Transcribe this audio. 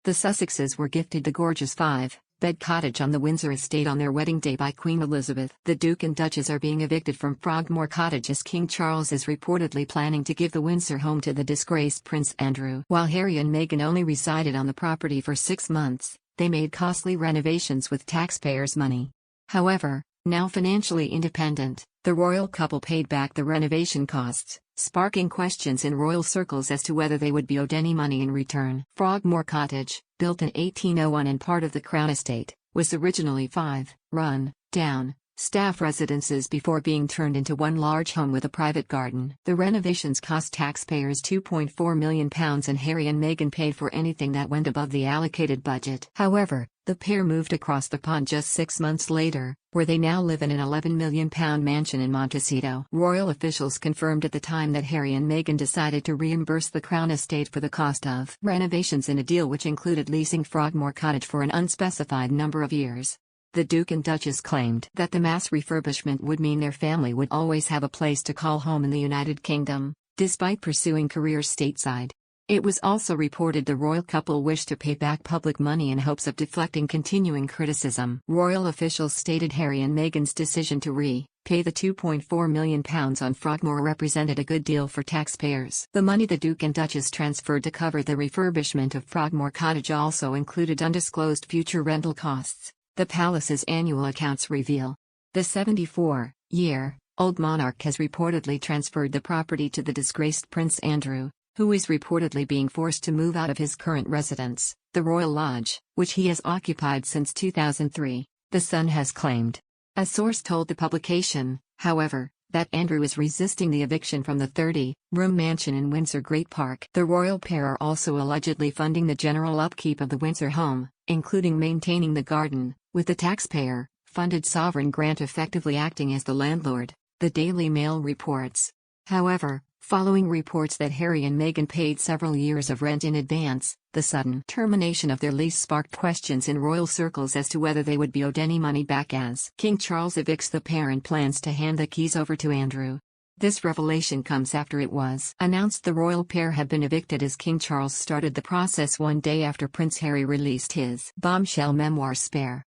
The Sussexes were gifted the gorgeous five-bed cottage on the Windsor estate on their wedding day by Queen Elizabeth. The Duke and Duchess are being evicted from Frogmore Cottage as King Charles is reportedly planning to give the Windsor home to the disgraced Prince Andrew. While Harry and Meghan only resided on the property for 6 months, they made costly renovations with taxpayers' money. However, now financially independent, the royal couple paid back the renovation costs, sparking questions in royal circles as to whether they would be owed any money in return. Frogmore Cottage, built in 1801 and part of the Crown Estate, was originally 5 run-down staff residences before being turned into one large home with a private garden. The renovations cost taxpayers £2.4 million and Harry and Meghan paid for anything that went above the allocated budget. However, the pair moved across the pond just 6 months later, where they now live in an £11 million mansion in Montecito. Royal officials confirmed at the time that Harry and Meghan decided to reimburse the Crown Estate for the cost of renovations in a deal which included leasing Frogmore Cottage for an unspecified number of years. The Duke and Duchess claimed that the mass refurbishment would mean their family would always have a place to call home in the United Kingdom, despite pursuing careers stateside. It was also reported the royal couple wished to pay back public money in hopes of deflecting continuing criticism. Royal officials stated Harry and Meghan's decision to repay the £2.4 million on Frogmore represented a good deal for taxpayers. The money the Duke and Duchess transferred to cover the refurbishment of Frogmore Cottage also included undisclosed future rental costs, the palace's annual accounts reveal. The 74-year-old monarch has reportedly transferred the property to the disgraced Prince Andrew, who is reportedly being forced to move out of his current residence, the Royal Lodge, which he has occupied since 2003, The Sun has claimed. A source told the publication, however, that Andrew is resisting the eviction from the 30-room mansion in Windsor Great Park. The royal pair are also allegedly funding the general upkeep of the Windsor home, including maintaining the garden, with the taxpayer-funded sovereign grant effectively acting as the landlord, the Daily Mail reports. However, following reports that Harry and Meghan paid several years of rent in advance, the sudden termination of their lease sparked questions in royal circles as to whether they would be owed any money back as King Charles evicts the pair and plans to hand the keys over to Andrew. This revelation comes after it was announced the royal pair had been evicted as King Charles started the process one day after Prince Harry released his bombshell memoir Spare.